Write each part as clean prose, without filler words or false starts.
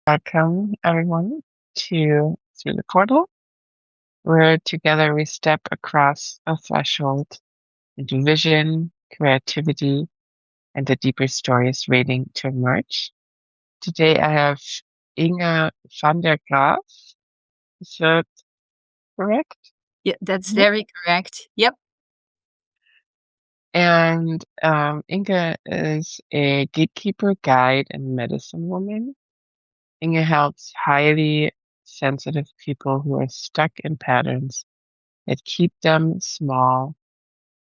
Welcome, everyone, to Through the Portal, where together we step across a threshold into vision, creativity, and the deeper stories waiting to emerge. Today I have Inge van der Graaf. Is that correct? Yeah, that's Mhm. very correct. Yep. And Inge is a gatekeeper, guide, and medicine woman. Inge helps highly sensitive people who are stuck in patterns that keep them small,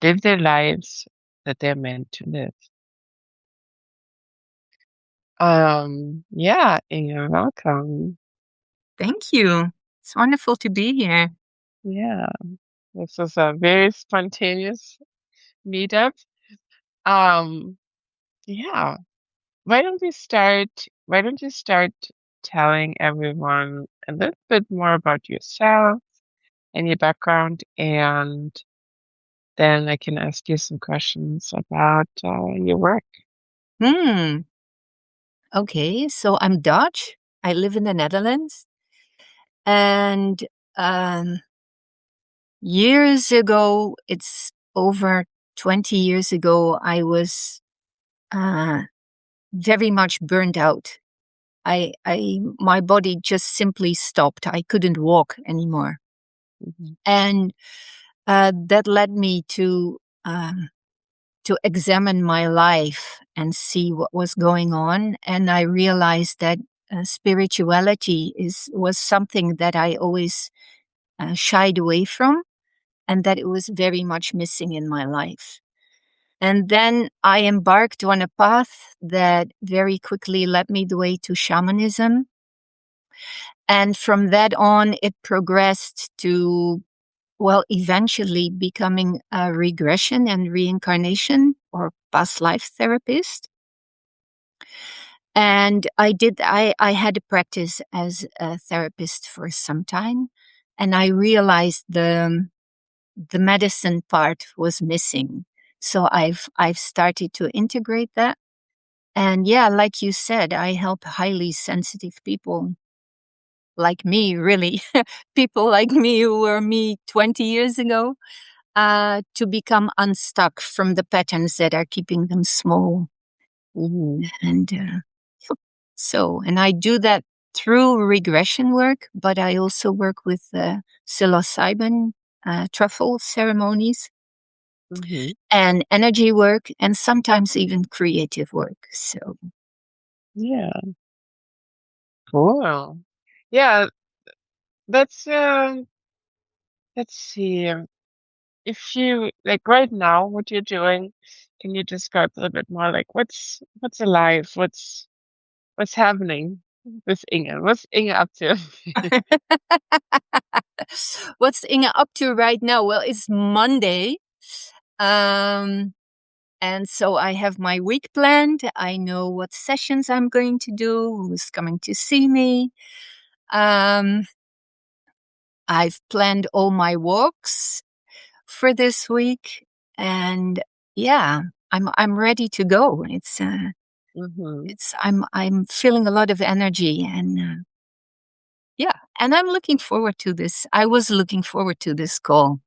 live their lives that they're meant to live. Yeah, Inge, welcome. Thank you. It's wonderful to be here. Yeah, this is a very spontaneous meetup. Um, yeah, why don't you start telling everyone a little bit more about yourself and your background, and then I can ask you some questions about your work. Hmm. Okay. So I'm Dutch. I live in the Netherlands. And um, years ago, it's over 20 years ago, I was uh, very much burned out. My body just simply stopped. I couldn't walk anymore. Mhm. And that led me to examine my life and see what was going on. And I realized that spirituality was something that I always shied away from, and that it was very much missing in my life. And then I embarked on a path that very quickly led me the way to shamanism. And from that on, it progressed to, well, eventually becoming a regression and reincarnation or past life therapist. And I had a practice as a therapist for some time, and I realized the medicine part was missing. So I've started to integrate that. And yeah, like you said, I help highly sensitive people like me, really, people like me who were me 20 years ago, to become unstuck from the patterns that are keeping them small. Mhm. And and I do that through regression work, but I also work with psilocybin truffle ceremonies Mhm. and energy work, and sometimes even creative work. So, Yeah, cool. Yeah, that's let's see. If you like right now, what you're doing, can you describe a little bit more like what's alive? What's happening with Inge? What's Inge up to? what's Inge up to right now? Well, it's Monday. Um, and so I have my week planned. I know what sessions I'm going to do, who's coming to see me. Um, I've planned all my walks for this week, and yeah, I'm ready to go. Hmm. I'm feeling a lot of energy, and yeah, and I'm looking forward to this. I was looking forward to this call.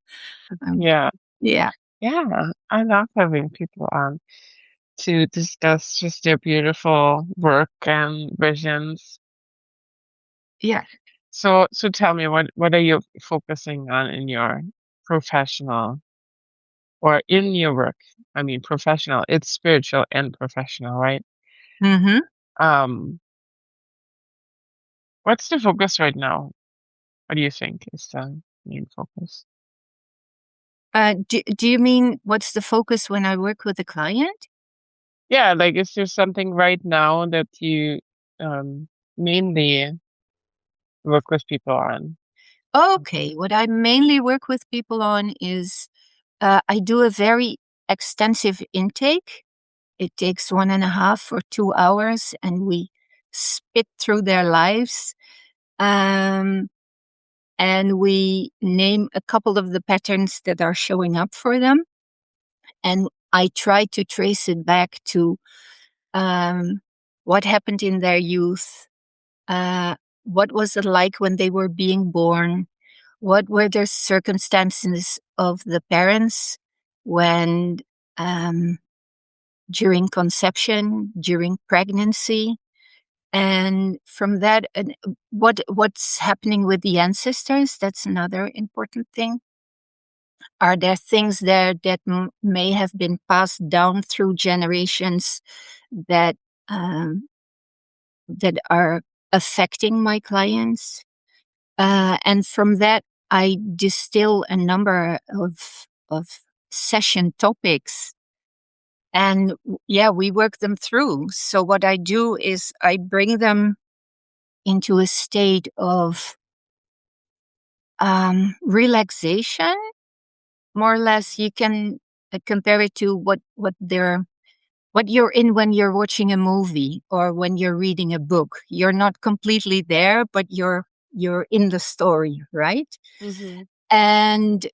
Um, Yeah, yeah, yeah. I love having people on to discuss just their beautiful work and visions. yeah. So tell me, what are you focusing on in your professional or in your work? I mean, professional. It's spiritual and professional, right? Mm-hmm. Um, what's the focus right now? What do you think is the main focus? Do you mean what's the focus when I work with a client? Yeah, like is there something right now that you um mainly work with people on? Okay, what I mainly work with people on is I do a very extensive intake. It takes 1.5 or 2 hours, and we spit through their lives. Um, and we name a couple of the patterns that are showing up for them. And I try to trace it back to um, what happened in their youth, uh, what was it like when they were being born? What were the circumstances of the parents when um, during conception, during pregnancy, and from that, what's happening with the ancestors? That's another important thing. Are there things there that may have been passed down through generations that um, that are affecting my clients? And from that, I distill a number of session topics, and yeah, we work them through. So what I do is I bring them into a state of relaxation, more or less. You can compare it to what you're in when you're watching a movie or when you're reading a book. You're not completely there, but you're in the story, right? Mm-hmm. And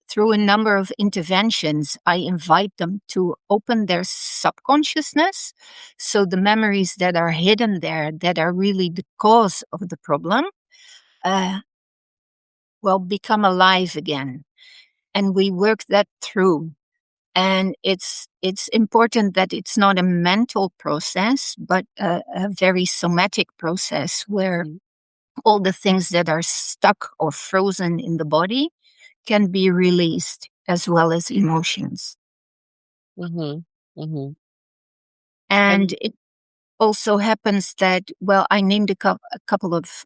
through a number of interventions, I invite them to open their subconsciousness. So the memories that are hidden there, that are really the cause of the problem, uh, will become alive again. And we work that through. And it's important that it's not a mental process, but a very somatic process where all the things that are stuck or frozen in the body can be released, as well as emotions. Mm-hmm. Mm-hmm. And And it also happens that, well, I named a couple of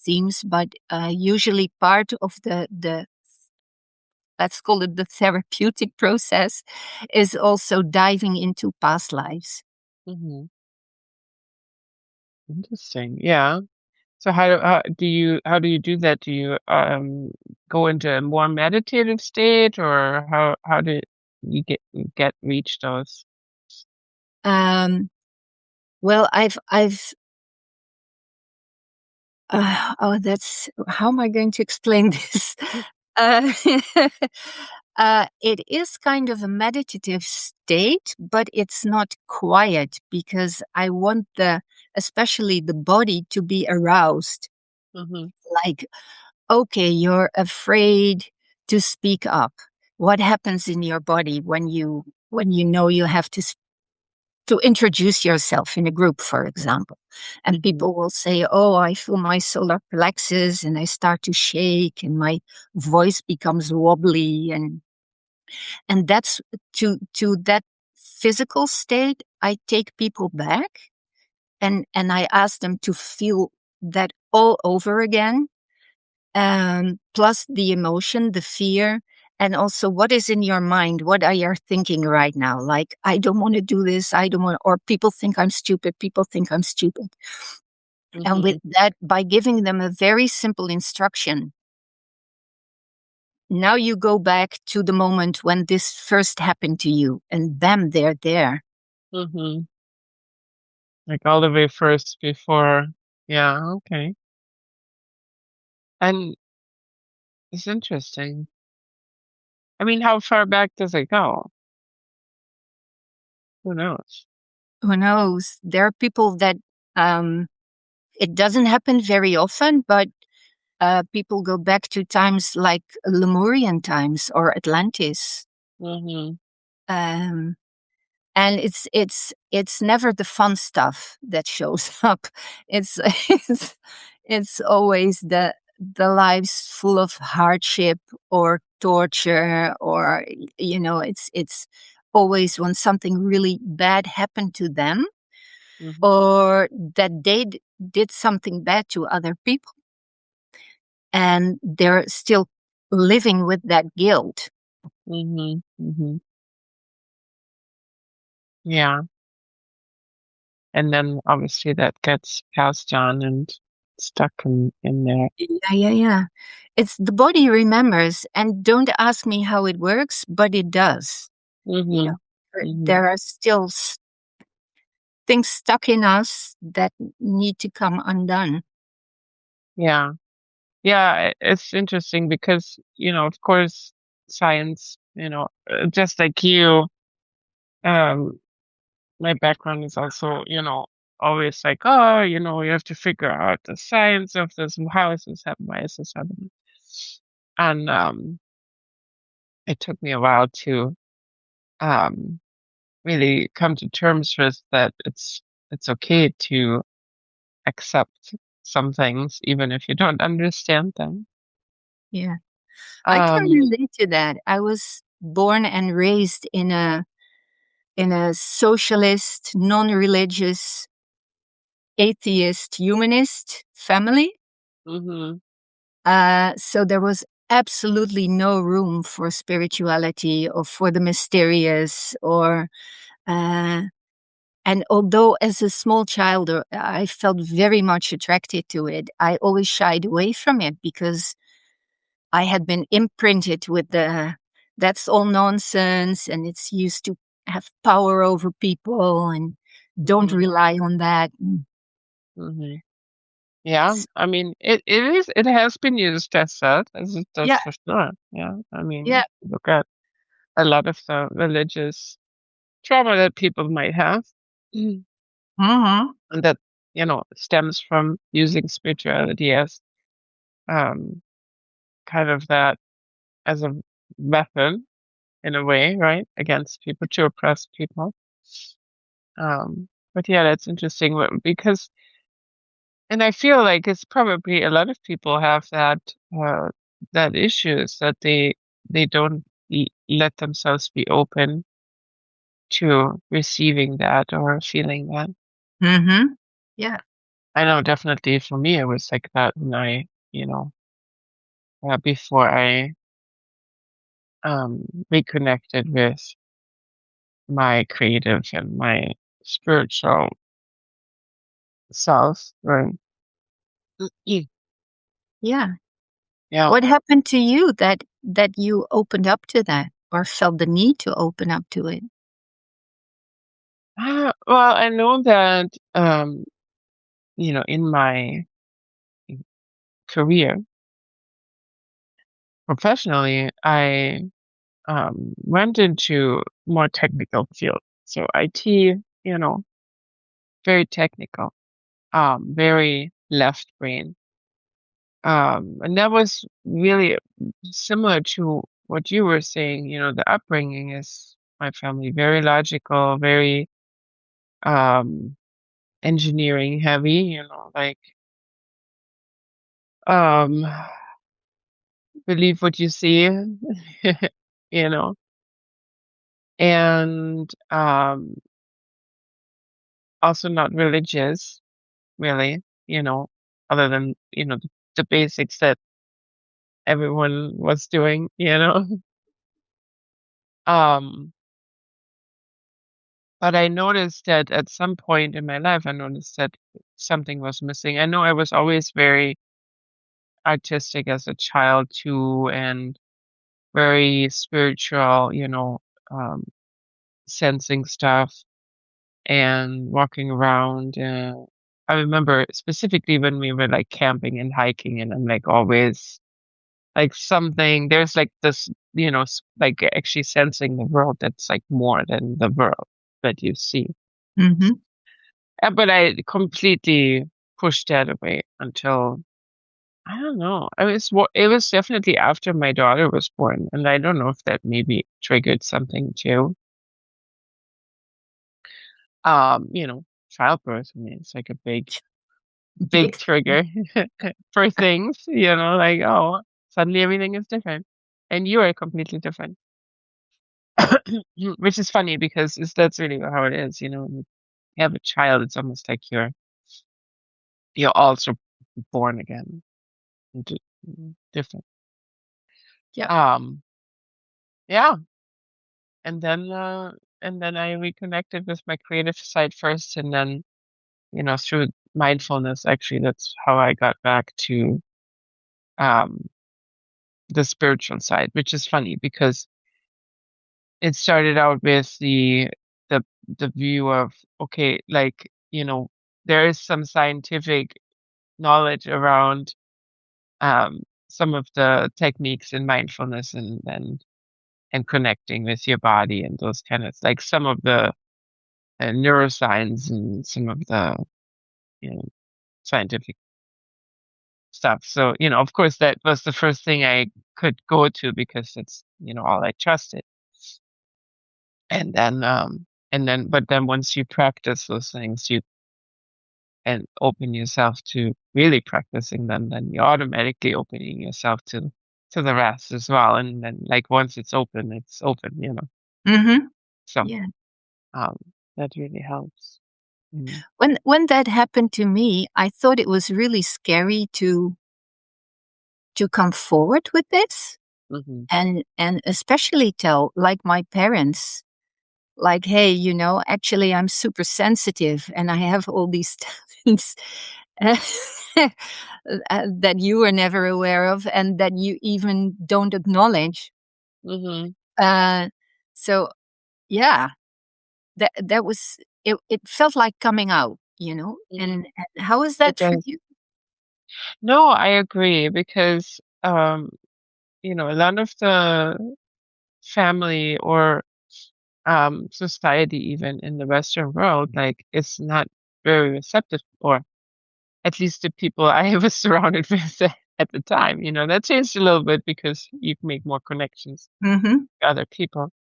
themes, but usually part of the let's call it the therapeutic process is also diving into past lives. mm-hmm. Interesting. Yeah. So how do you do that? Do you go into a more meditative state, or how do you get reach those? Um, well, I've oh, that's how am I going to explain this? Uh, it is kind of a meditative state, but it's not quiet because I want especially the body to be aroused. Mm-hmm. Like, okay, you're afraid to speak up. What happens in your body when you know you have to introduce yourself in a group, for example? And Mm-hmm. people will say, "Oh, I feel my solar plexus, and I start to shake, and my voice becomes wobbly," and that's to that physical state. I take people back, and I ask them to feel that all over again, plus the emotion, the fear, and also what is in your mind. What are you thinking right now? Like, I don't want to do this. I don't want, or people think I'm stupid. People think I'm stupid. And with Mm-hmm. that, by giving them a very simple instruction, now you go back to the moment when this first happened to you, and bam, they're there. Mm-hmm. Like all the way first before. Yeah. Okay. And it's interesting. I mean, how far back does it go? Who knows? Who knows? There are people that um, it doesn't happen very often, but people go back to times like Lemurian times or Atlantis. Mm-hmm. Um, and it's never the fun stuff that shows up. It's it's it's always the lives full of hardship or torture, or it's always when something really bad happened to them, Mm-hmm. or that they did something bad to other people, and they're still living with that guilt. Mm-hmm. Mm-hmm. Yeah. And then obviously that gets passed on and stuck in there. Yeah. It's the body remembers, and don't ask me how it works, but it does. You Mm-hmm. know, Mm-hmm. there are still things stuck in us that need to come undone. Yeah. Yeah, it's interesting because, of course, science, just like you, um, my background is also, always like, oh, you have to figure out the science of this. How is this happening? Why is this happening? And it took me a while to um, really come to terms with that. It's okay to accept some things, even if you don't understand them. Yeah. I can Um, relate to that. I was born and raised in a socialist, non-religious, atheist, humanist family. mhm, So there was absolutely no room for spirituality or for the mysterious or uh, and although as a small child I felt very much attracted to it, I always shied away from it because I had been imprinted with the that's all nonsense and it's used to have power over people and don't mhm, rely on that. mhm. Yeah, S- I mean, it has been used as that, that's Yeah, for sure. Yeah, I yeah. mean, look at a lot of the religious trauma that people might have, mm, Hmm. and that stems from using spirituality as um kind of that as a weapon in a way, right, against people to oppress people. But yeah, that's interesting because, and I feel like it's probably a lot of people have uh, that issues that they don't let themselves be open to receiving that or feeling that. Hmm. Yeah. I know definitely for me it was like that when before I reconnected with my creative and my spiritual self. Right. Yeah. Yeah. What happened to you that you opened up to that or felt the need to open up to it? Well, I know that in my career professionally, I went into more technical field. So IT, very technical, very left brain. And that was really similar to what you were saying. The upbringing is my family very logical, very um, engineering heavy. Like um, believe what you see, you know, and also not religious, really. Other than the basics that everyone was doing. Um, But I noticed that at some point in my life, I noticed that something was missing. I know I was always very artistic as a child too, and very spiritual, um, sensing stuff and walking around. I remember specifically when we were like camping and hiking, and I'm like always like there's like this, like actually sensing the world that's like more than the world that you see. Hmm. But I completely pushed that away until I don't know. It was definitely after my daughter was born, and I don't know if that maybe triggered something too. Childbirth. I mean, it's like a big Big. trigger for things. Like oh, suddenly everything is different, and you are completely different. Which is funny because that's really how it is. When you have a child, it's almost like you're also born again. D- Different. Yeah. Um, yeah, and then I reconnected with my creative side first, and then through mindfulness, actually, that's how I got back to um the spiritual side, which is funny because it started out with the the view of okay, like there is some scientific knowledge around some of the techniques in mindfulness and connecting with your body and those kind of like some of the neuroscience and some of the you know, scientific stuff. So, of course, that was the first thing I could go to because it's, all I trusted. But then once you practice those things, and open yourself to really practicing them, then you're automatically opening yourself to the rest as well. And then, like, once it's open. Mm-hmm. So, Yeah. um, that really helps. Mm. When that happened to me, I thought it was really scary to come forward with this, Mhm. and especially tell, like, my parents, like, hey, actually I'm super sensitive and I have all these talents that you were never aware of and that you even don't acknowledge. Mhm. Uh, so yeah, that was it. It felt like coming out, Mhm. And how is It that for does. you? No, I agree because, a lot of the family or society, even in the Western world, like, is not very receptive, or at least the people I was surrounded with at the time. That changed a little bit because you can make more connections Mm-hmm. with other people.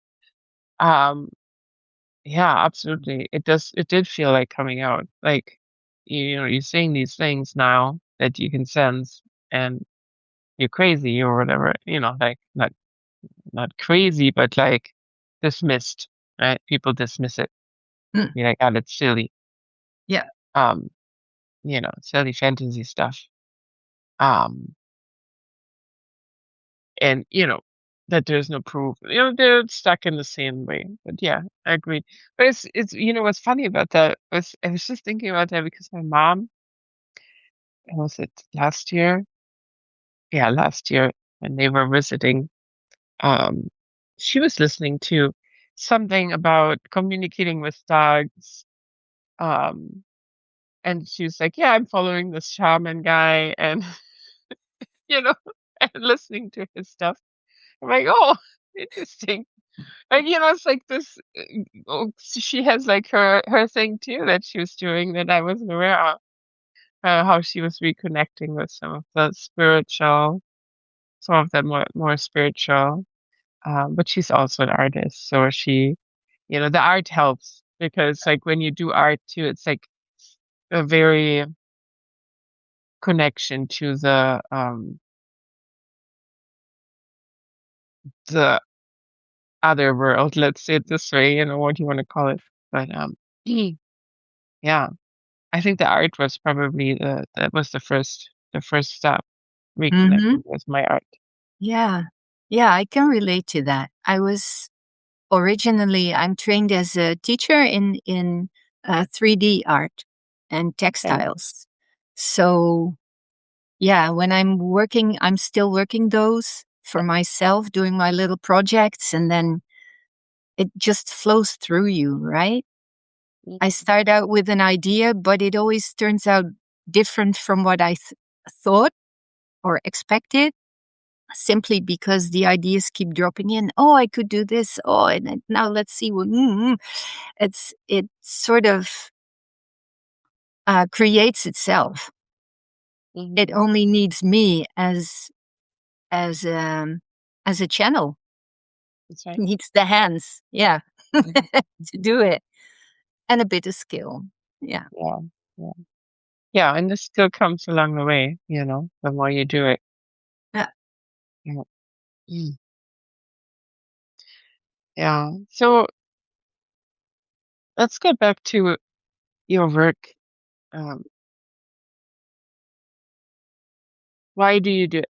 Um, yeah, absolutely. It did feel like coming out. Like, you're saying these things now that you can sense, and you're crazy or whatever, like, not crazy, but like dismissed, right? People dismiss it. Mm, Be like, oh, that's silly. yeah. Um, silly fantasy stuff. Um, and that there's no proof. They're stuck in the same way. But yeah, I agree. But it's what's funny about that was I was just thinking about that because my mom, was it last year? Yeah, last year when they were visiting, um, she was listening to something about communicating with dogs. Um, and she was like, "Yeah, I'm following this shaman guy," and you know, and listening to his stuff. I'm like, "Oh, interesting." And it's like this. Oh, she has like her thing too that she was doing that I wasn't aware of. How she was reconnecting with some of the spiritual, some of the more spiritual. But she's also an artist, so the art helps because, like, when you do art too, it's like a very connection to the other world. Let's say it this way. What do you want to call it? But yeah. I think the art was probably that was the first step, Mm-hmm. reconnecting with my art. Yeah. Yeah, I can relate to that. I'm trained as a teacher in 3D art and Okay. textiles. So yeah, when I'm still working those for myself, doing my little projects, and then it just flows through you, right? I Mhm. start out with an idea, but it always turns out different from what I thought or expected, simply because the ideas keep dropping in. Oh, I could do this. Oh, and now let's see what. It sort of creates itself. It Mhm. only needs me as um as a channel. That's right. Needs the hands, yeah, Mhm. to do it, and a bit of skill. Yeah. Yeah. Yeah. Yeah. And this still comes along the way. The more you do it. Yeah. Yeah. Mm. Yeah. So let's get back to your work. Um, why do you do it?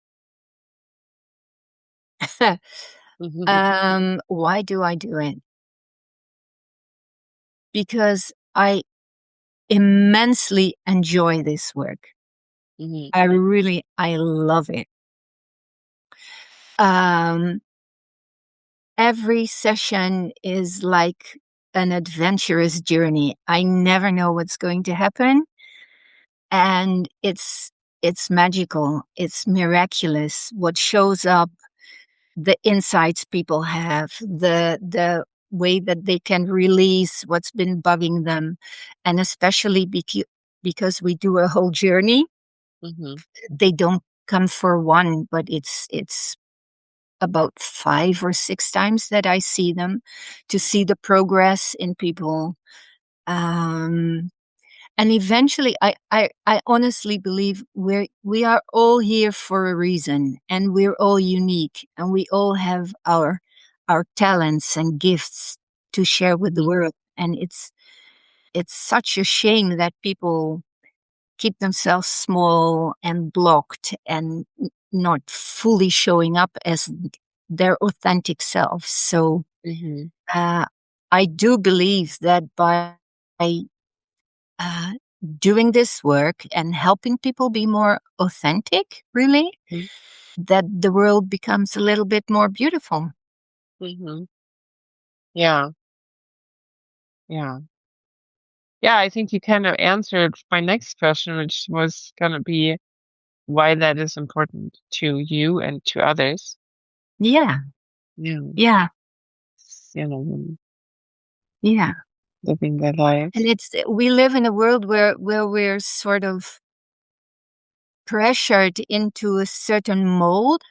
Why do I do it? Because I immensely enjoy this work. Mhm. I love it. Um, every session is like an adventurous journey. I never know what's going to happen, and it's magical. It's miraculous what shows up, the insights people have, the way that they can release what's been bugging them, and especially because we do a whole journey. Mm-hmm. They don't come for one, but it's about 5 or 6 times that I see them, to see the progress in people. Um, and eventually, I honestly believe we are all here for a reason, and we're all unique, and we all have our talents and gifts to share with the Mm-hmm. world. And it's such a shame that people keep themselves small and blocked and not fully showing up as their authentic selves. So Mm-hmm. uh, I do believe that by uh, doing this work and helping people be more authentic, really, that the world becomes a little bit more beautiful. Mm-hmm. Yeah. Yeah. Yeah, I think you kind of answered my next question, which was going to be why that is important to you and to others. Yeah, Yeah. yeah, When yeah. living their And lives. we live in a world where we're sort of pressured into a certain mold.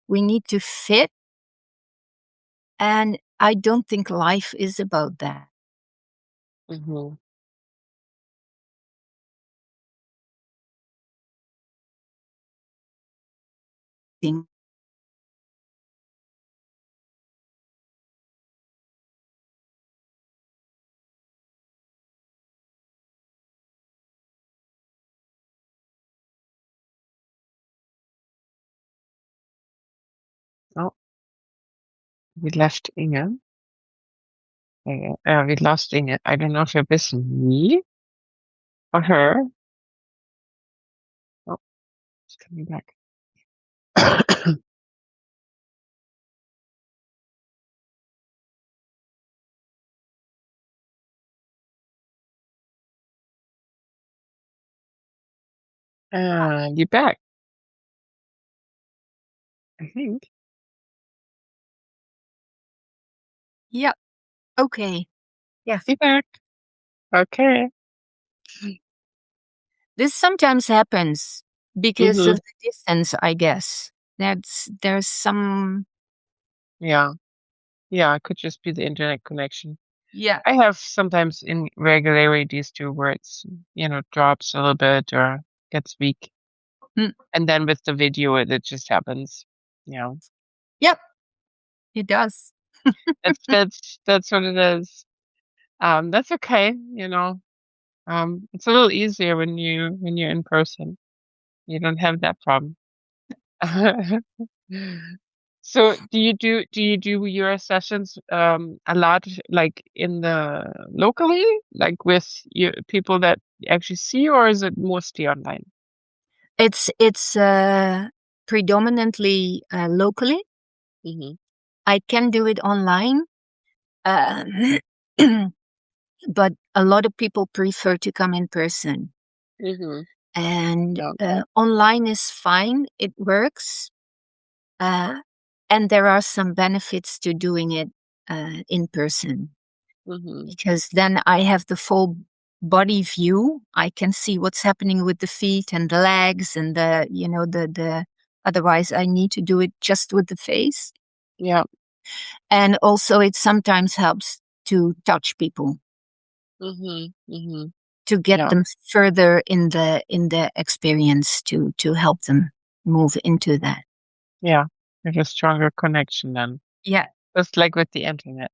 We need to fit. And I don't think life is about that. Mm-hmm. Thing. Oh, we left Inge. We lost Inge. I don't know if it was me or her. Oh, it's coming back. And you're back, I think. Yeah. Okay. Yes. You're back. Okay. This sometimes happens because Mm-hmm. of the distance, I guess. There's some. Yeah. Yeah, it could just be the internet connection. Yeah. I have sometimes irregularities too, where drops a little bit or gets weak. Mm. And then with the video, it just happens. Yeah. Yep. It does. That's what it is. That's okay. It's a little easier when you're in person. You don't have that problem. So do you do your sessions a lot like in the locally, like with people that you actually see, or is it mostly online? It's predominantly locally. Mm-hmm. I can do it online, um, but a lot of people prefer to come in person. Mm-hmm. And Yeah. online is fine; it works. Uh, and there are some benefits to doing it in person, Mm-hmm. because then I have the full body view. I can see what's happening with the feet and the legs and the otherwise I need to do it just with the face. Yeah. And also it sometimes helps to touch people Mm-hmm. Mm-hmm. to get Yeah. them further in the experience, to help them move into that. Yeah. There's a stronger connection then. Yeah. Just like with the internet.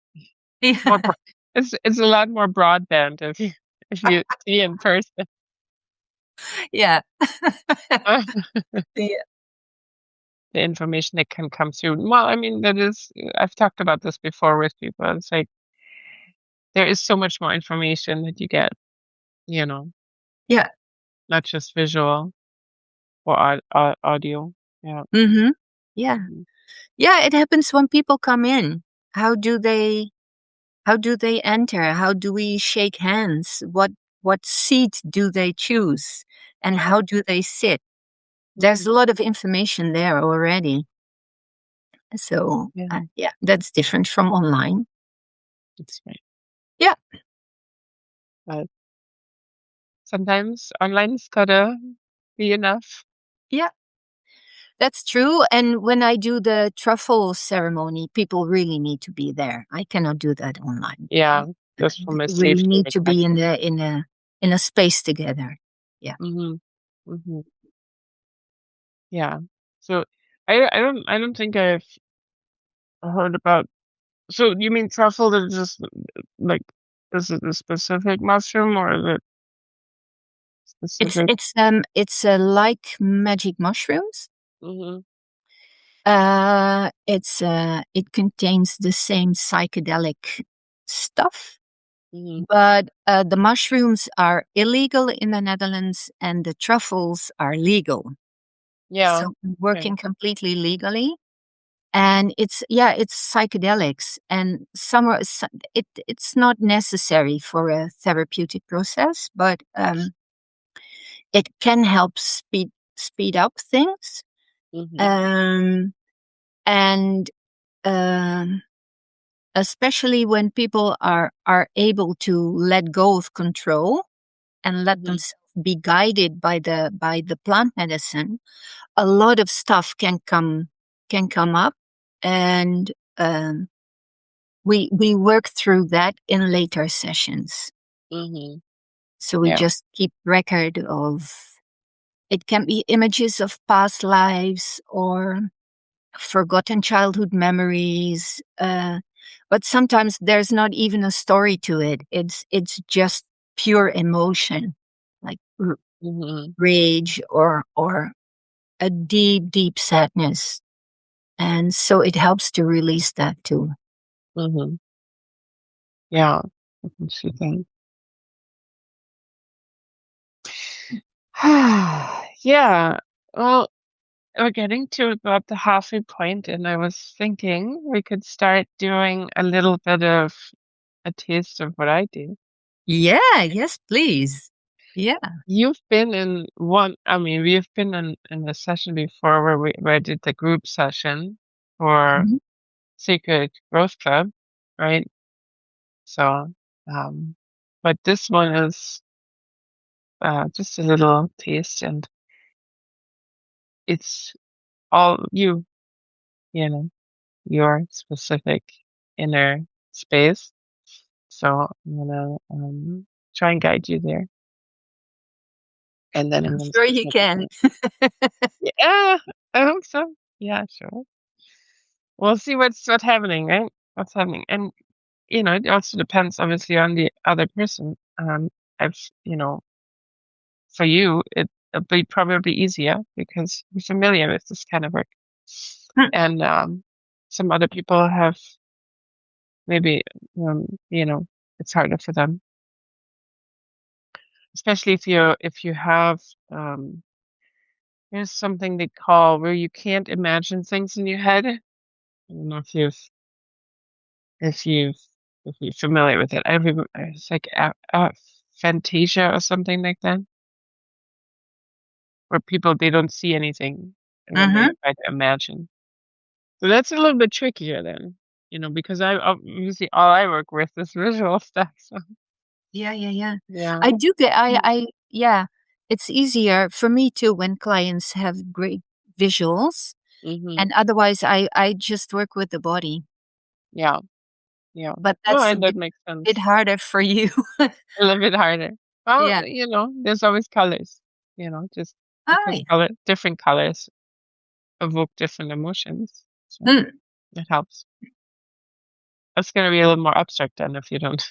More Yeah. bro- it's a lot more broadband if you see in person. Yeah. Yeah. The information that can come through. Well, I mean, I've talked about this before with people. It's like there is so much more information that you get, you know, Yeah. not just visual or audio. Yeah. Mm-hmm. Yeah. Mhm. Yeah, it happens when people come in. How do they how do they enter? How do we shake hands? What seat do they choose? And how do they sit? There's Mhm. a lot of information there already. So, Yeah, yeah, that's different from online. that's right. Yeah. But Sometimes online's gotta be enough. Yeah, that's true. And when I do the truffle ceremony, people really need to be there. I cannot do that online. Yeah, just from a We safety need to be perspective. in a space together. Yeah. Mhm. Mhm. Yeah. So I don't think I've heard about. So you mean truffle is just like, is it a specific mushroom or is it specific? It's like magic mushrooms. Mhm. It contains the same psychedelic stuff, Mhm. but the mushrooms are illegal in the Netherlands and the truffles are legal. Yeah. So Okay. working completely legally. And it's psychedelics, and it's not necessary for a therapeutic process, but it can help speed up things. Mhm. Um, and um, especially when people are able to let go of control and let Mhm. themselves be guided by the plant medicine, a lot of stuff can come up, and we work through that in later sessions. Mhm. So we Yeah. just keep record of, it can be images of past lives or forgotten childhood memories. But sometimes there's not even a story to it. It's just pure emotion, like Mhm. rage or a deep sadness. And so it helps to release that too. Mhm. Yeah. I can see that. Yeah. Well, we're getting to about the halfway point, and I was thinking we could start doing a little bit of a taste of what I do. Yeah, yes, please. Yeah. You've been in one, I mean, we've been in a session before where I did the group session for Mhm. Secret Growth Club, right? So, um, but this one is just a little taste, and it's all you, you know, your specific inner space. So I'm gonna try and guide you there, and then I'm I'm gonna sure speak you at the can. end. Yeah, I hope so. Yeah, sure. We'll see what's happening, right? What's happening, and it also depends obviously on the other person. I've for you it'll be probably easier because you're familiar with this kind of work, Hmm. and some other people have maybe it's harder for them, especially if you have there's something they call where you can't imagine things in your head. I don't know if you've if you're familiar with it. I remember it's like Fantasia or something like that, where people they don't see anything and then they Mhm. try to imagine. So that's a little bit trickier then, because I usually all I work with is visual stuff. So Yeah, yeah, yeah. yeah. I do get yeah, it's easier for me too when clients have great visuals, Mm-hmm. and otherwise I just work with the body. Yeah. Yeah. But No, that's a and that makes bit sense. harder for you. A little bit harder. Well, Yeah. there's always colors. Just Ah, because yeah. different colors evoke different emotions. So Hmm. it helps. It's gonna be a little more abstract then if you don't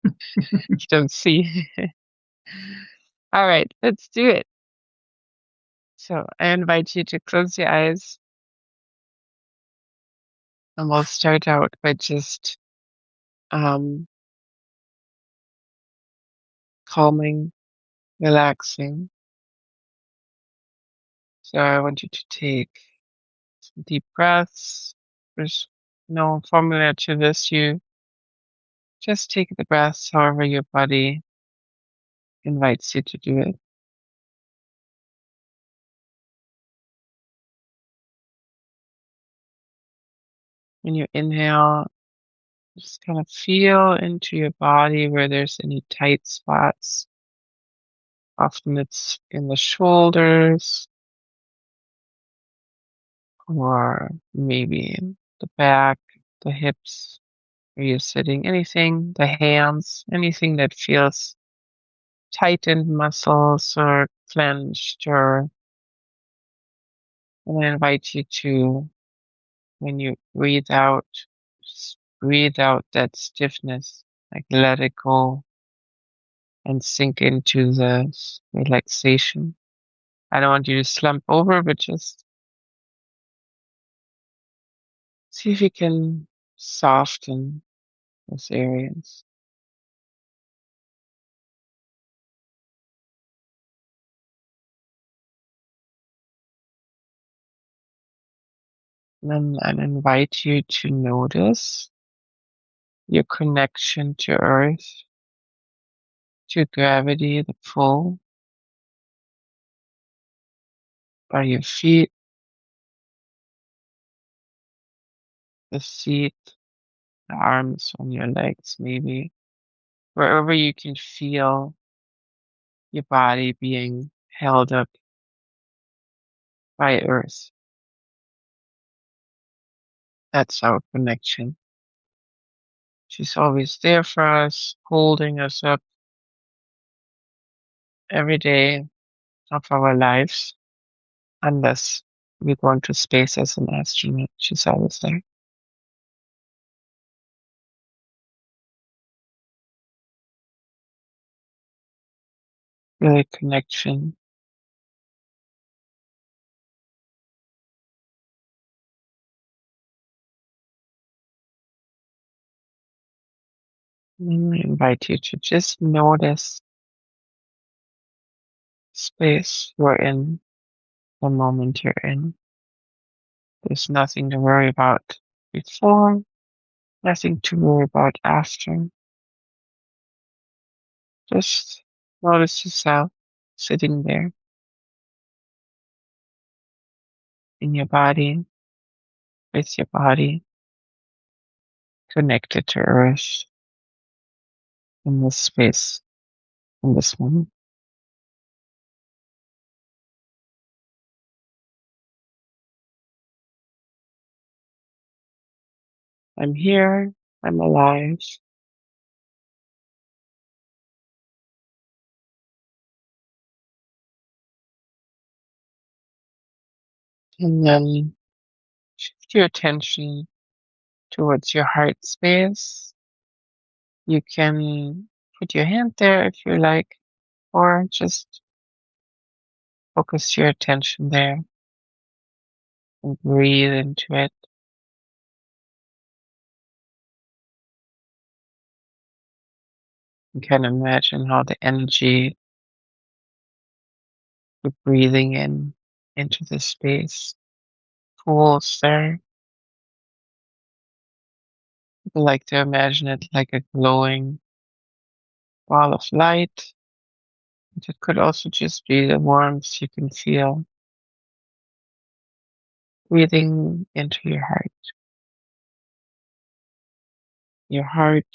if you don't see. All right, let's do it. So I invite you to close your eyes and we'll start out by just um calming, relaxing. So I want you to take some deep breaths. There's no formula to this. You just take the breaths however your body invites you to do it. When you inhale, just kind of feel into your body where there's any tight spots. Often it's in the shoulders or maybe in the back, the hips, where you're sitting, anything, the hands, anything that feels tightened muscles or clenched or and I invite you to, when you breathe out, just breathe out that stiffness, like let it go and sink into the relaxation. I don't want you to slump over, but just see if you can soften those areas. And then I invite you to notice your connection to earth, to gravity, the pull by your feet, the seat, the arms on your legs, maybe wherever you can feel your body being held up by earth. That's our connection. She's always there for us, holding us up every day of our lives, unless we go into space as an astronaut. She's always there. Really connection. And I invite you to just notice space you're in, the moment you're in. There's nothing to worry about before, nothing to worry about after. Just notice yourself sitting there in your body, with your body, connected to earth in this space, in this moment. I'm here, I'm alive, and then shift your attention towards your heart space. You can put your hand there if you like, or just focus your attention there and breathe into it. You can imagine how the energy you're breathing in into the space pools there. I like to imagine it like a glowing ball of light. It could also just be the warmth you can feel breathing into your heart,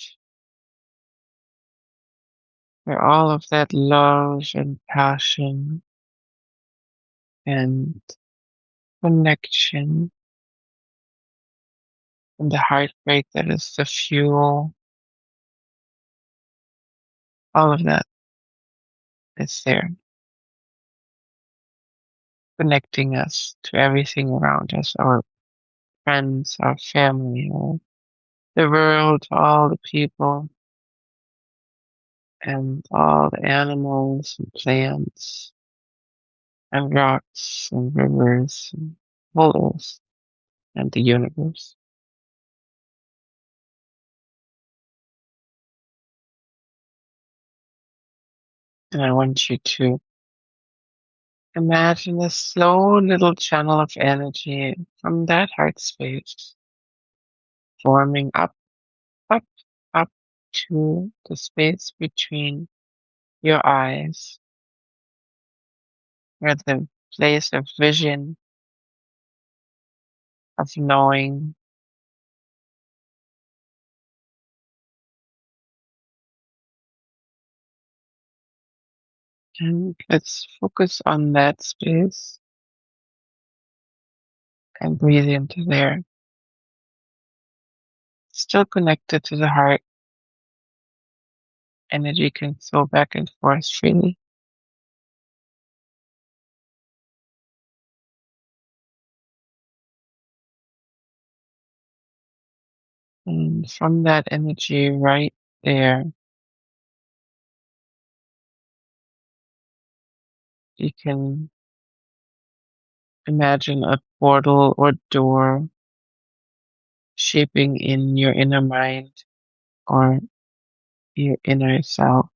where all of that love and passion and connection and the heartbreak that is the fuel, all of that is there, connecting us to everything around us, our friends, our family, the world, all the people, and all the animals and plants and rocks and rivers and whole earth and the universe. And I want you to imagine a slow little channel of energy from that heart space forming up, up to the space between your eyes, where the place of vision, of knowing, And let's focus on that space and breathe into there. Still connected to the heart, energy can flow back and forth freely. And from that energy right there, you can imagine a portal or door shaping in your inner mind or your inner self.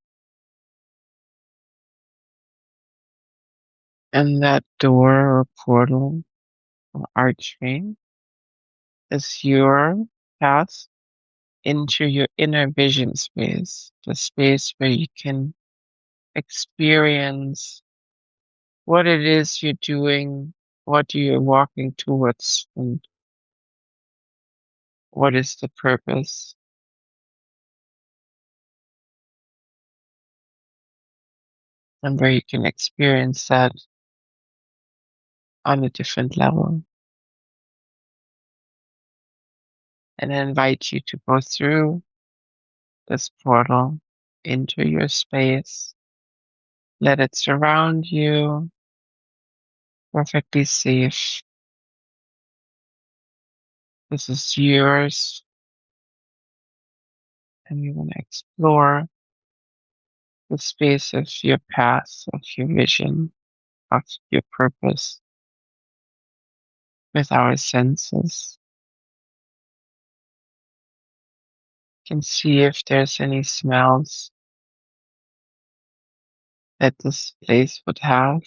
And that door or portal or archway is your path into your inner vision space, the space where you can experience what it is you're doing, what you're walking towards, and what is the purpose, and where you can experience that on a different level. And I invite you to go through this portal into your space. Let it surround you, perfectly safe. This is yours, and you want to explore the space of your path, of your vision, of your purpose with our senses. You can see if there's any smells that this place would have.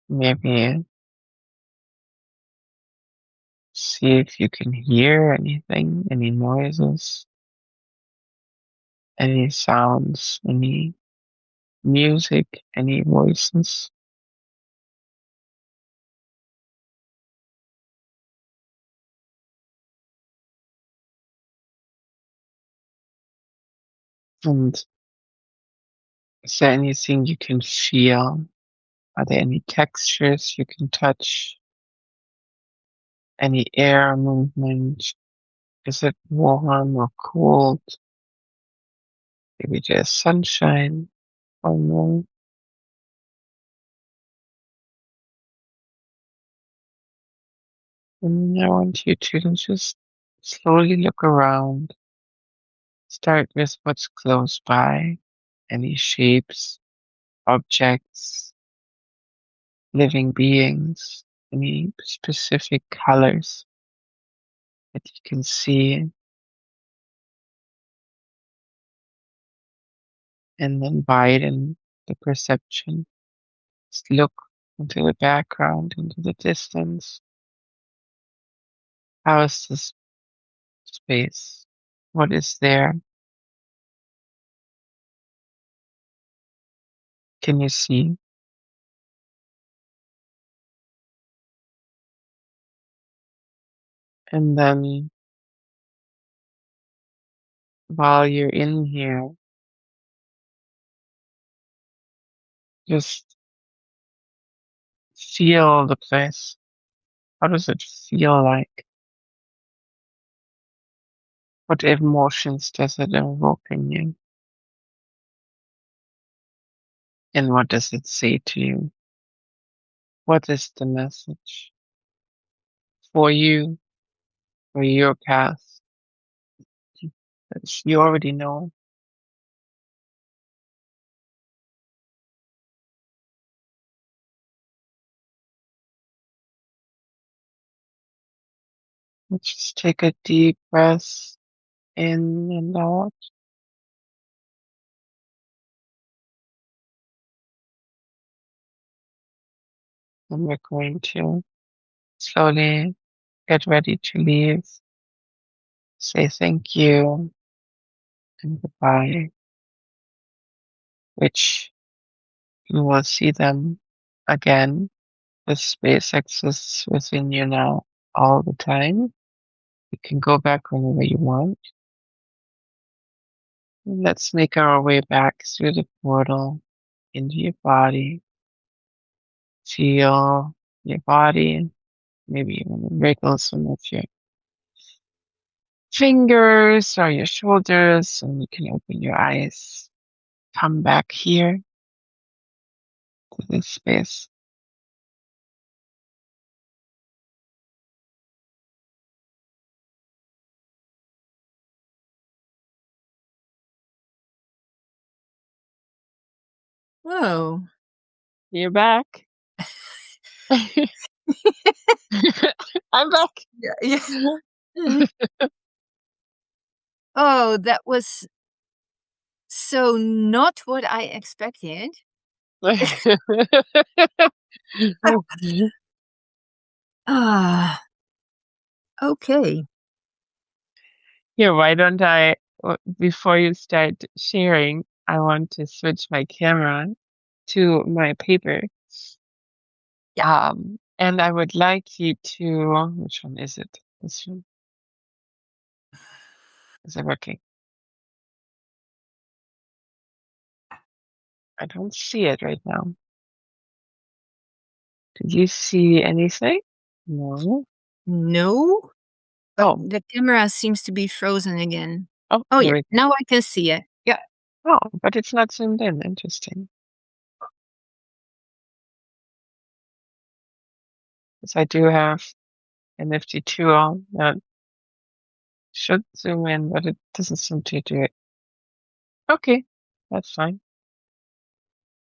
Maybe see if you can hear anything, any noises, any sounds, any music, any voices. And is there anything you can feel? Are there any textures you can touch? Any air movement? Is it warm or cold? Maybe there's sunshine or no. And I want you to just slowly look around. Start with what's close by. Any shapes, objects, living beings, any specific colors that you can see, and then widen the perception. Just look into the background, into the distance. How is this space? What is there? Can you see? And then while you're in here, just feel the place. How does it feel like? What emotions does it evoke in you? And what does it say to you? What is the message for you, for your path? That you already know. Let's just take a deep breath in and out. And we're going to slowly get ready to leave. Say thank you and goodbye, which you will see them again. The space exists within you now. all the time. You can go back whenever you want. Let's make our way back through the portal into your body. Feel your body. Maybe you want to wriggle some of your fingers or your shoulders, and you can open your eyes. Come back here to this space. Whoa. You're back. I'm back. Yeah, yeah. Oh, that was so not what I expected. Ah, okay. Here, why don't before you start sharing, I want to switch my camera to my paper. Yeah. And I would like you to, which one is it? This one. Is it working? I don't see it right now. Did you see anything? No. No, but Oh, the camera seems to be frozen again. oh, Oh, there yeah. we go. Now I can see it. Yeah. Oh, but it's not zoomed in. Interesting. Because I do have an nifty tool that should zoom in, but it doesn't seem to do it. Okay, that's fine.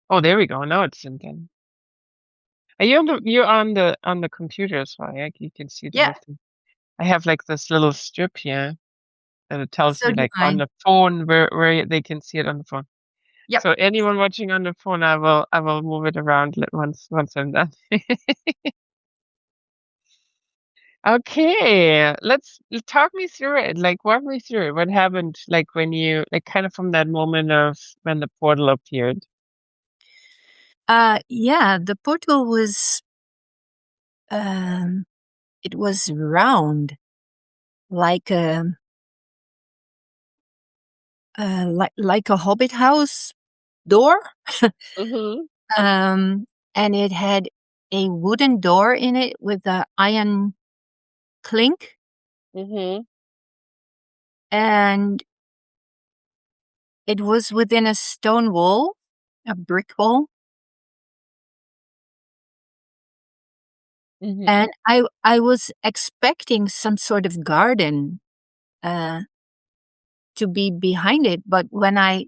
Oh, there we go. Now it's zoomed in. Are you on the computer as well? Yeah, you can see the Yeah. whole thing. I have like this little strip here that it tells So me do like on I. the phone where they can see it on the phone. Yep. So anyone watching on the phone, I will move it around once I'm done. Okay, let's talk me through it. Like walk me through it. What happened like when you like kind of from that moment of when the portal appeared? Yeah, the portal was um it was round, like like a hobbit house door. Mm-hmm. Um and it had a wooden door in it with a iron clink, Mm-hmm. and it was within a stone wall, a brick wall. Mm-hmm. And I was expecting some sort of garden uh, to be behind it, but when I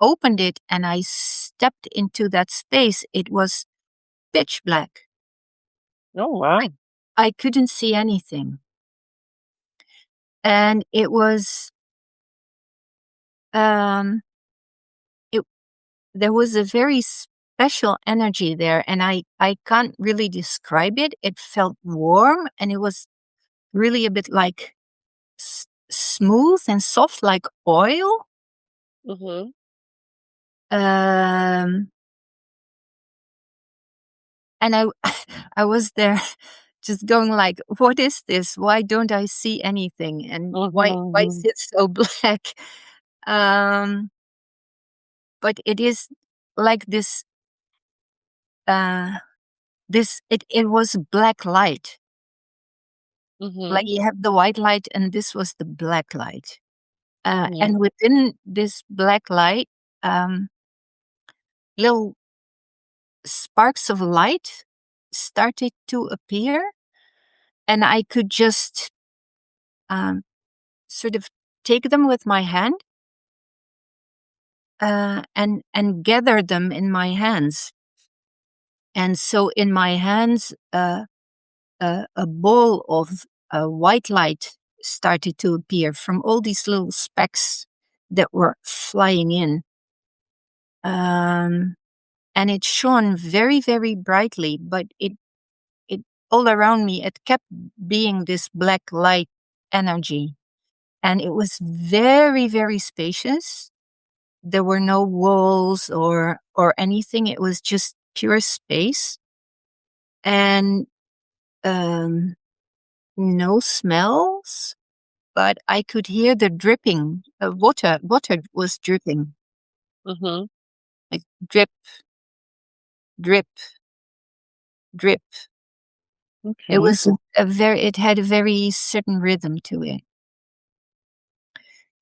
opened it and I stepped into that space, it was pitch black. Oh wow. I couldn't see anything, and it was um, it there was a very special energy there, and I can't really describe it. It felt warm, and it was really a bit like smooth and soft like oil. Mm-hmm. Um, and I I was there just going like, "What is this? Why don't I see anything? And why is Mm-hmm. it so black?" Um, but it is like this uh it was black light. Like Mm-hmm. you have the white light and this was the black light. Mm-hmm. And within this black light, um little sparks of light started to appear, and I could just um, sort of take them with my hand and gather them in my hands. And so in my hands, a ball of white light started to appear from all these little specks that were flying in. Um, and it shone very, very brightly, but it all around me, it kept being this black light energy. And it was very, very spacious. There were no walls or anything. It was just pure space. And um no smells, but I could hear the dripping. Water was dripping, Mm-hmm. like drip, drip, drip. It Okay. was it had a very certain rhythm to it.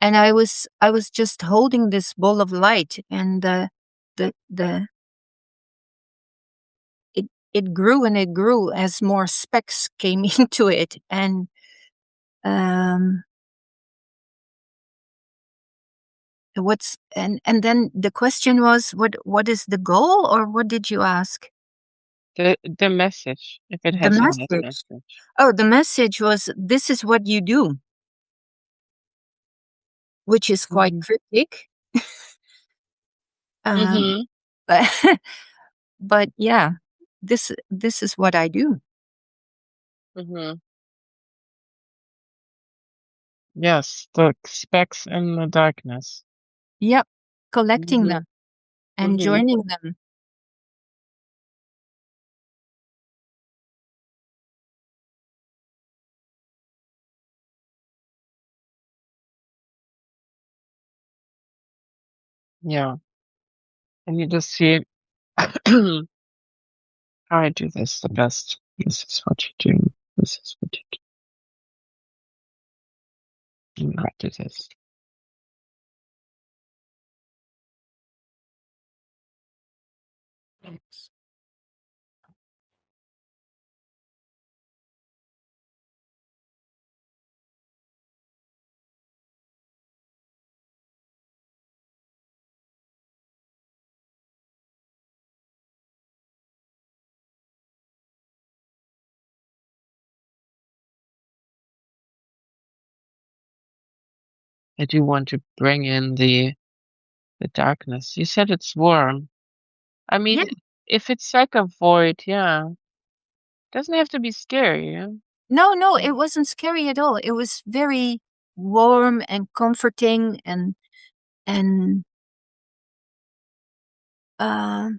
And I was just holding this ball of light, and the it grew and it grew as more specks came into it, and um and then the question was, what is the goal, or what did you ask? The message, if it The has a nice message. message. Oh, the message was, this is what you do, which is quite Mm-hmm. cryptic. um Mm-hmm. but but yeah, this is what I do. Mm-hmm. Yes, the specks in the darkness. Yep, collecting Mm-hmm. them and Mm-hmm. joining them. Yeah. And you just see how I do this the best. This is what you do. This is what you do. You not do this. I do want to bring in the darkness. You said it's warm. I Yeah. mean, if it's like a void, yeah, doesn't have to be scary. Yeah. No, no, Mm, it wasn't scary at all. It was very warm and comforting, and uh,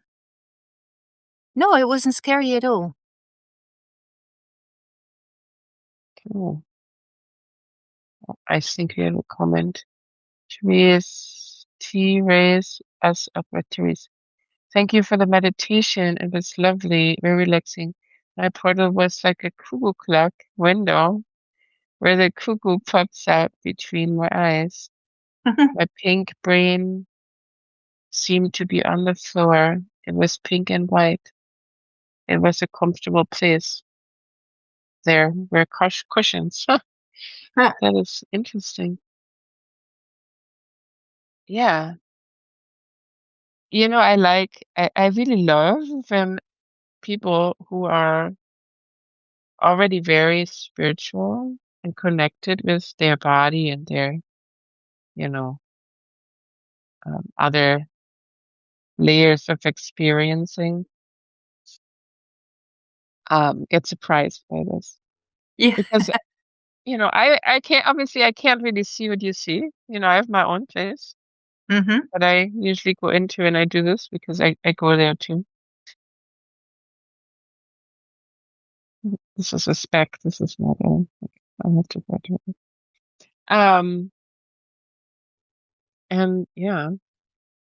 no, it wasn't scary at all. cool. I think we have a comment. Therese T. Rays us up with Therese. Thank you for the meditation. It was lovely, very relaxing. My portal was like a cuckoo clock window where the cuckoo pops out between my eyes. My pink brain seemed to be on the floor. It was pink and white. It was a comfortable place. There were cushions. Huh. That is interesting. Yeah. I really love when people who are already very spiritual and connected with their body and their, you know, other layers of experiencing, get surprised by this. Yeah. Because, I can't, obviously, I can't really see what you see. I have my own place, Mm-hmm. but I usually go into and I do this because I go there too. This is a spec. This is not a, I have to go to it. Um, and yeah,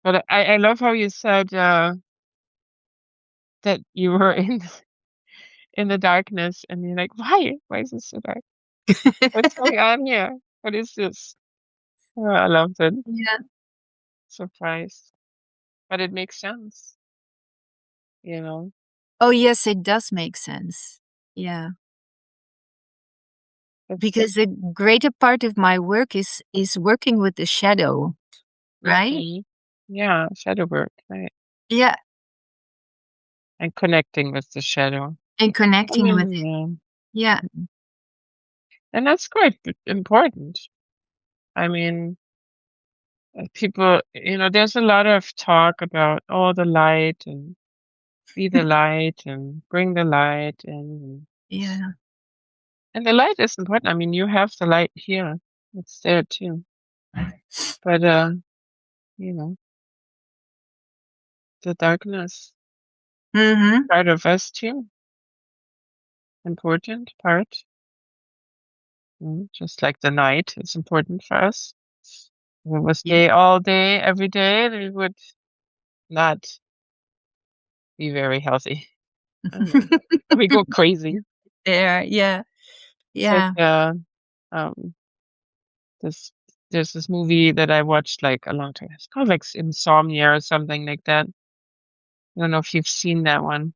but I love how you said, that you were in the darkness and you're like, why? Why is it so dark? What's going on here? What is this? Oh, I loved it. Yeah. Surprised. But it makes sense, you know. Oh, yes, it does make sense. Yeah. It's Because the greater part of my work is working with the shadow, right? hmm yeah, shadow work, right? Yeah. And connecting with the shadow. And I connecting with mean, it. yeah. Yeah. Mhm. And that's quite important. I mean, people, there's a lot of talk about, oh, the light and be the light and bring the light in. Yeah. And the light is important. I mean, you have the light here. It's there too. But you know, the darkness Mm-hmm. part of us too. Important part. Just like the night is important for us. If it was Yeah. day all day, every day, then it would not be very healthy. We go crazy. There, yeah, It's like yeah. um this there's this movie that I watched like a long time. It's called like Insomnia or something like that. I don't know if you've seen that one.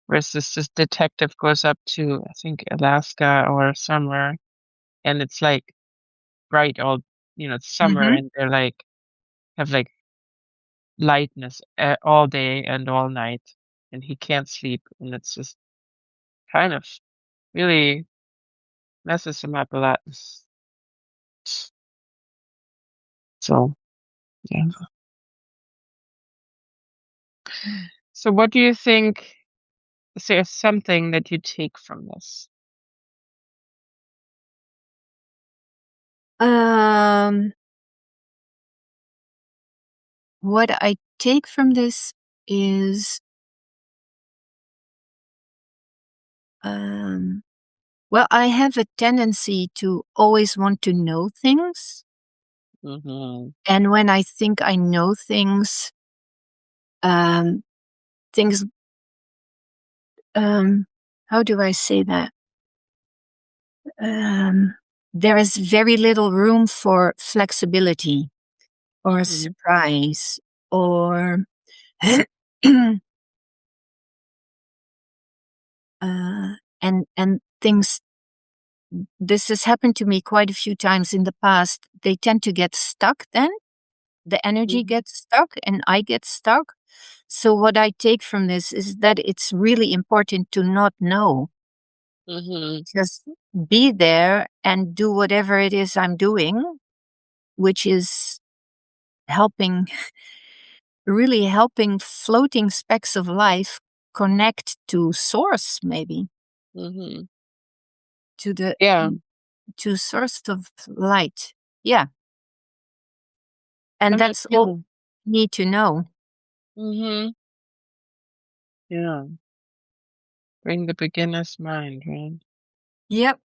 Where it's this detective goes up to I think Alaska or somewhere, and it's like bright all it's summer, Mhm. and they're like have like lightness all day and all night, and he can't sleep, and it's just kind of really messes him up a lot. So yeah. So what do you think? Is there something that you take from this? Um, what I take from this is, um, well, I have a tendency to always want to know things, Mm-hmm. and when I think I know things, um, things, um, how do I say that? Um, there is very little room for flexibility or Mm-hmm. surprise or and things. This has happened to me quite a few times in the past. They tend to get stuck then. The energy Mm-hmm. gets stuck and I get stuck. So what I take from this is that it's really important to not know. Mm-hmm. Just be there and do whatever it is I'm doing, which is helping, really helping floating specks of life connect to source, maybe Mm-hmm. to the Yeah. to source of light. Yeah. And And that's all yeah. you need to know. Mm-hmm. Yeah. Bring the beginner's mind, right? Yep.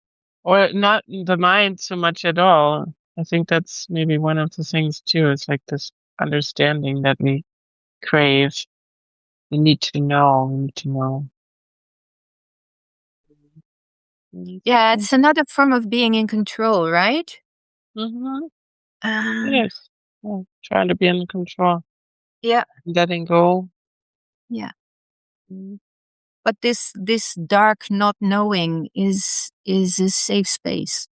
Or not the mind so much at all. I think that's maybe one of the things too. It's like this understanding that we crave. We need to know. We need to know. Yeah, it's another form of being in control, right? Mm-hmm. Um, Yes. Yeah. Trying to be in control. yeah, Letting go. yeah. Mm-hmm. But this dark not knowing is a safe space.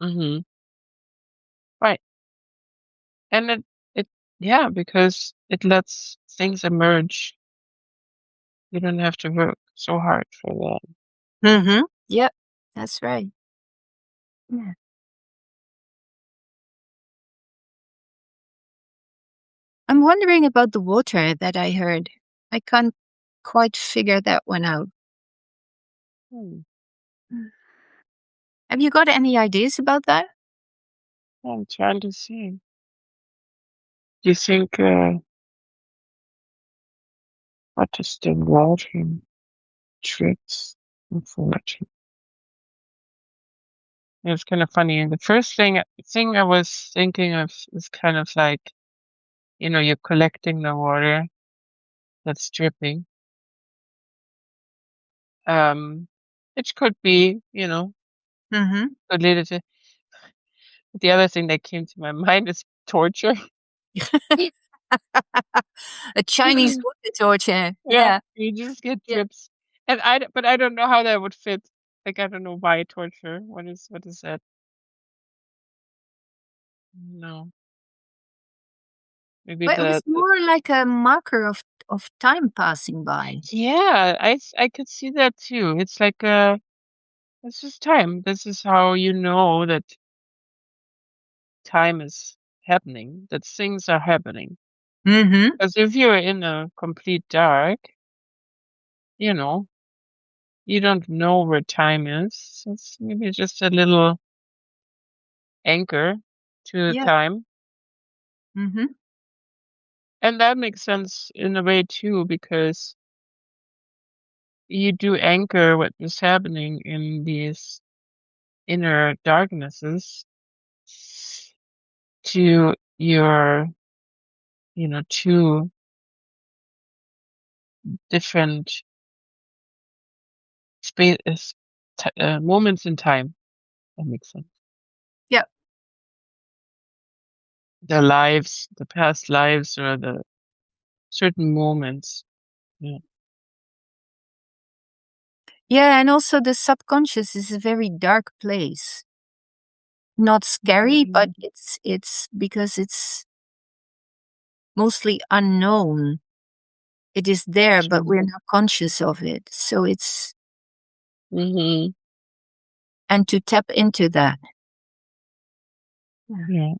Mm-hmm. Right. And it, yeah, because it lets things emerge. You don't have to work so hard for that. Mm-hmm. Yep, that's right. Yeah. I'm wondering about the water that I heard. I can't quite figure that one out. Hmm. Mm. Have you got any ideas about that? I'm trying to see. Do you think what is the water tricks? Information. It's kind of funny. And the first thing I was thinking of is kind of like, you're collecting the water that's dripping. Um, which could be, Mm-hmm. related to the other thing that came to my mind is torture. A Chinese water torture. Yeah, Yeah. you just get Yeah. drips. And but I don't know how that would fit. Like I don't know why torture. What is that? No. Maybe But it was the more like a marker of time passing by. yeah, I could see that too. It's like it's just time. This is how you know that time is happening, that things are happening. Mm-hmm. Because if you're in a complete dark, you know, you don't know where time is. It's maybe just a little anchor to Yeah. time. Mm-hmm. And that makes sense in a way too, because you do anchor what is happening in these. inner darknesses to your, two different space, moments in time. That makes sense. Yeah. The lives, the past lives, or the certain moments. Yeah. Yeah, and also the subconscious is a very dark place. Not scary, but Mhm. it's because it's mostly unknown. It is there, but True. we're not conscious of it. So it's, Hmm. and to tap into that. Yeah. Yeah.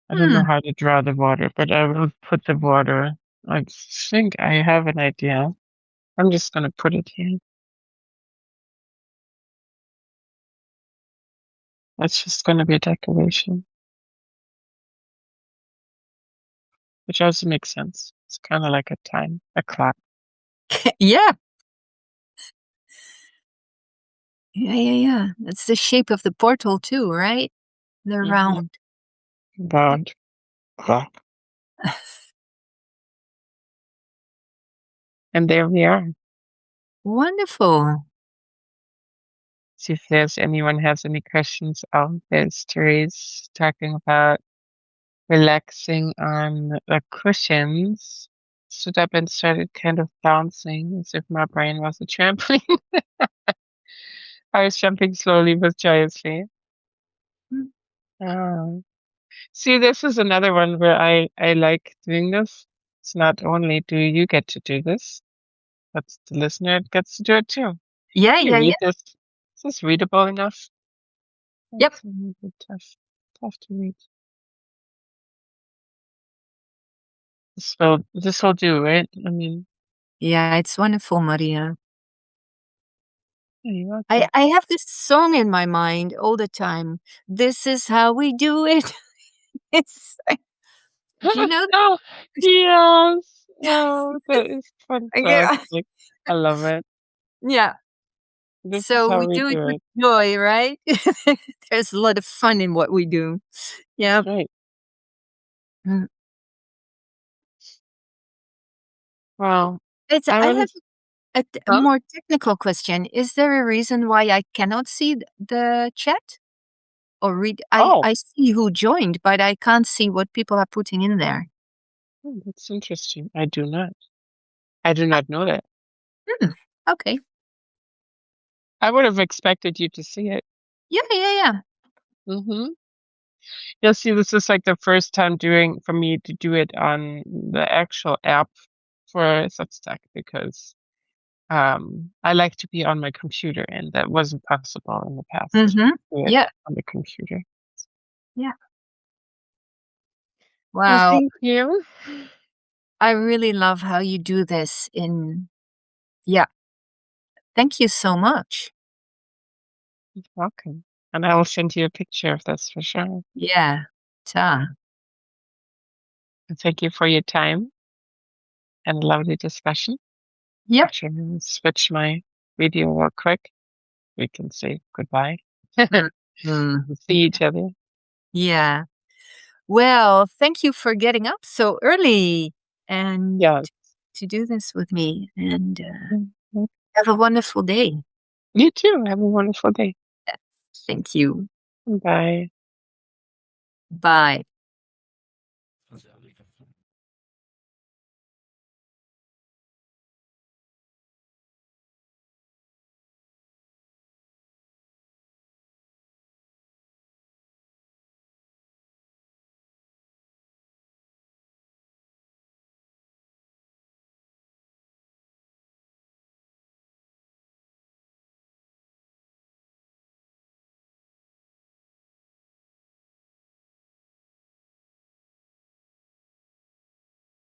I don't know Hmm. how to draw the water, but I will put the water. I think I have an idea. I'm just gonna put it here. It's just gonna be a decoration, which also makes sense. It's kind of like a time, a clock. Yeah. Yeah, yeah, yeah. That's the shape of the portal too, right? The round. Hmm. Round clock. And there we are. Wonderful. See if there's anyone has any questions out there. Therese talking about relaxing on the cushions. Stood up and started kind of bouncing as if my brain was a trampoline. I was jumping slowly but joyously. Mm. Oh. See, this is another one where I like doing this. It's not only do you get to do this, but the listener gets to do it too. Yeah, You yeah, yeah. read this. Is this readable enough? Yep. It's a little bit tough to read. This will do, right? I mean, Yeah, it's wonderful, Maria. yeah, you're I, welcome. I have this song in my mind all the time. This is how we do it. It's, do you know? Oh, yes. Oh, that is Yeah. fantastic. I love it. Yeah. This is So how we we do it do with it. joy, right? There's a lot of fun in what we do. That's Yeah. right. Mm. Well, I I want have to. a Huh? more technical question. Is there a reason why I cannot see the chat or read? Oh, I see who joined, but I can't see what people are putting in there. that's interesting. I do not. I do not know that. Hmm. Okay. I would have expected you to see it. Yeah, yeah, yeah. Mm-hmm. You'll see, this is like the first time doing for me to do it on the actual app for Substack because I like to be on my computer, and that wasn't possible in the past Mm-hmm. to do it Yeah, on the computer. yeah. Well, Wow. thank you. I really love how you do this yeah. Thank you so much. You're welcome. And I will send you a picture of this for sure. Yeah. Ta. And thank you for your time and lovely discussion. Yep. Actually, I'm gonna switch my video real quick. We can say goodbye. Mm. See each other. Yeah. Well, thank you for getting up so early and Yeah. to do this with me. And Mhm. have a wonderful day. You too. Have a wonderful day. Thank you. Bye. Bye.